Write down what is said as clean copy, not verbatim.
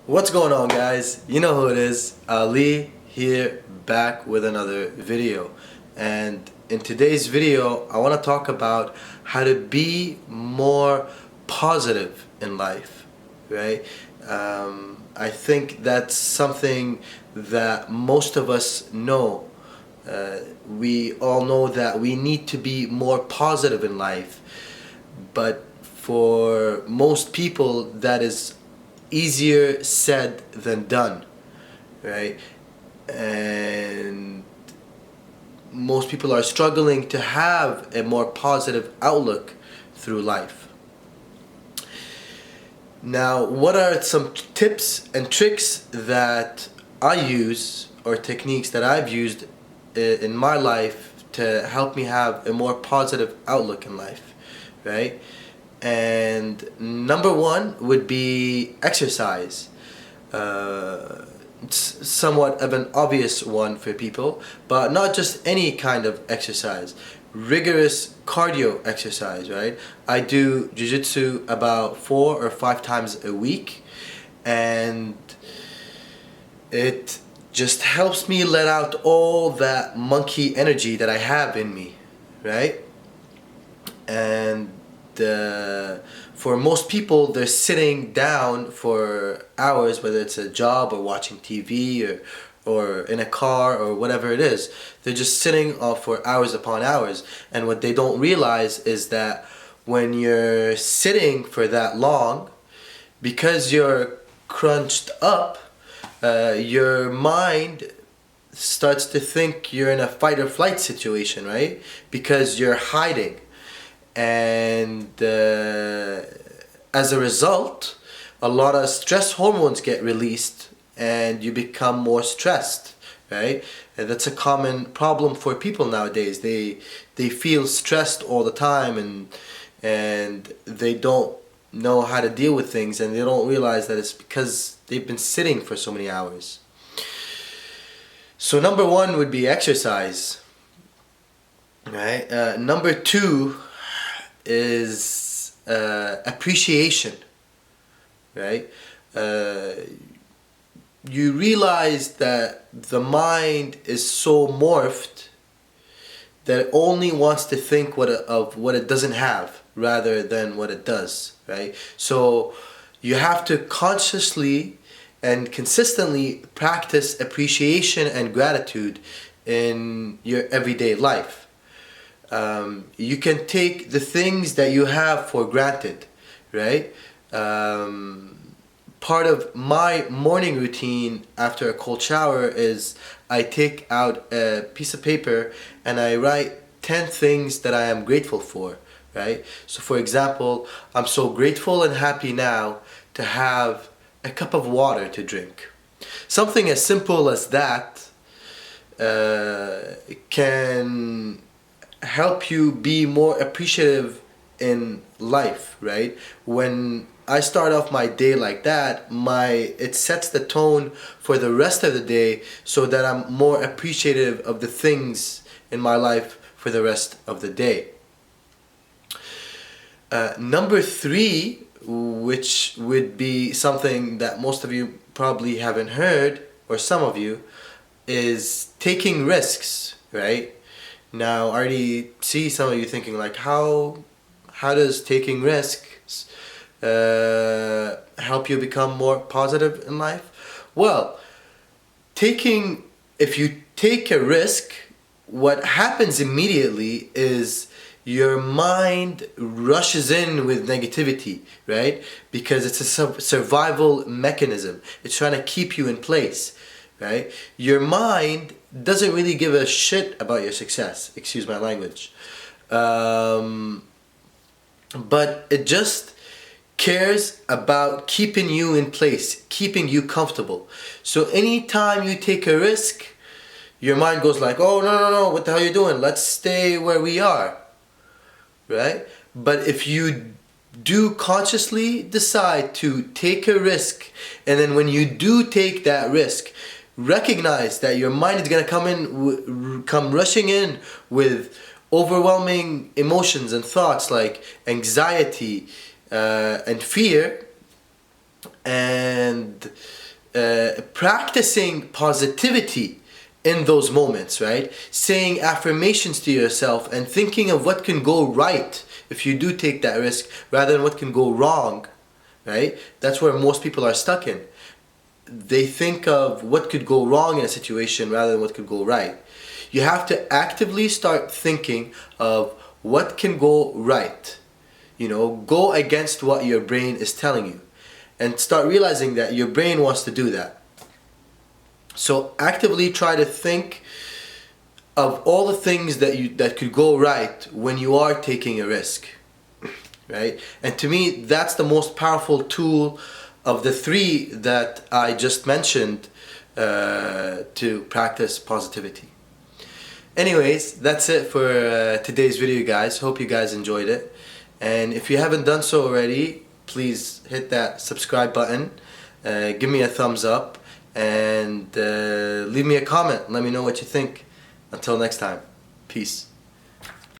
What's going on, guys? You know who it is. Ali here, back with another video. And in today's video I want to talk about how to be more positive in life, right? I think that's something that most of us know. We all know that we need to be more positive in life, but for most people that is easier said than done, right? And most people are struggling to have a more positive outlook through life. Now, what are some tips and tricks that I use, or techniques that I've used in my life to help me have a more positive outlook in life, right? And number one would be exercise. It's somewhat of an obvious one for people, but not just any kind of exercise. Rigorous cardio exercise, right? I do jiu-jitsu about 4 or 5 times a week, and it just helps me let out all that monkey energy that I have in me, right? And for most people, they're sitting down for hours, whether it's a job or watching TV or in a car or whatever it is. They're just sitting for hours upon hours. And what they don't realize is that when you're sitting for that long, because you're crunched up, your mind starts to think you're in a fight or flight situation, right? Because you're hiding. And as a result, a lot of stress hormones get released and you become more stressed, right? And that's a common problem for people nowadays. They feel stressed all the time, and they don't know how to deal with things, and they don't realize that it's because they've been sitting for so many hours. So number one would be exercise, right? Number two is appreciation, right? You realize that the mind is so morphed that it only wants to think of what it doesn't have rather than what it does, right? So you have to consciously and consistently practice appreciation and gratitude in your everyday life. You can take the things that you have for granted, right? Part of my morning routine after a cold shower is I take out a piece of paper and I write 10 things that I am grateful for, right? So for example, I'm so grateful and happy now to have a cup of water to drink. Something as simple as that can help you be more appreciative in life, right? When I start off my day like that, it sets the tone for the rest of the day, so that I'm more appreciative of the things in my life for the rest of the day. Number three, which would be something that most of you probably haven't heard, or some of you, is taking risks, right? Now, I already see some of you thinking like, how does taking risks help you become more positive in life? Well, if you take a risk, what happens immediately is your mind rushes in with negativity, right? Because it's a survival mechanism. It's trying to keep you in place, right? Your mind doesn't really give a shit about your success, excuse my language. But it just cares about keeping you in place, keeping you comfortable. So anytime you take a risk, your mind goes like, oh, no, what the hell are you doing? Let's stay where we are, right? But if you do consciously decide to take a risk, and then when you do take that risk, recognize that your mind is gonna come rushing in with overwhelming emotions and thoughts like anxiety and fear. and practicing positivity in those moments, right? Saying affirmations to yourself and thinking of what can go right if you do take that risk rather than what can go wrong, right? That's where most people are stuck in. They think of what could go wrong in a situation rather than what could go right. You have to actively start thinking of what can go right. You know, go against what your brain is telling you and start realizing that your brain wants to do that. So actively try to think of all the things that could go right when you are taking a risk, right? And to me, that's the most powerful tool of the three that I just mentioned to practice positivity. Anyways, that's it for today's video, guys. Hope you guys enjoyed it. And if you haven't done so already, please hit that subscribe button, give me a thumbs up, and leave me a comment. Let me know what you think. Until next time, peace.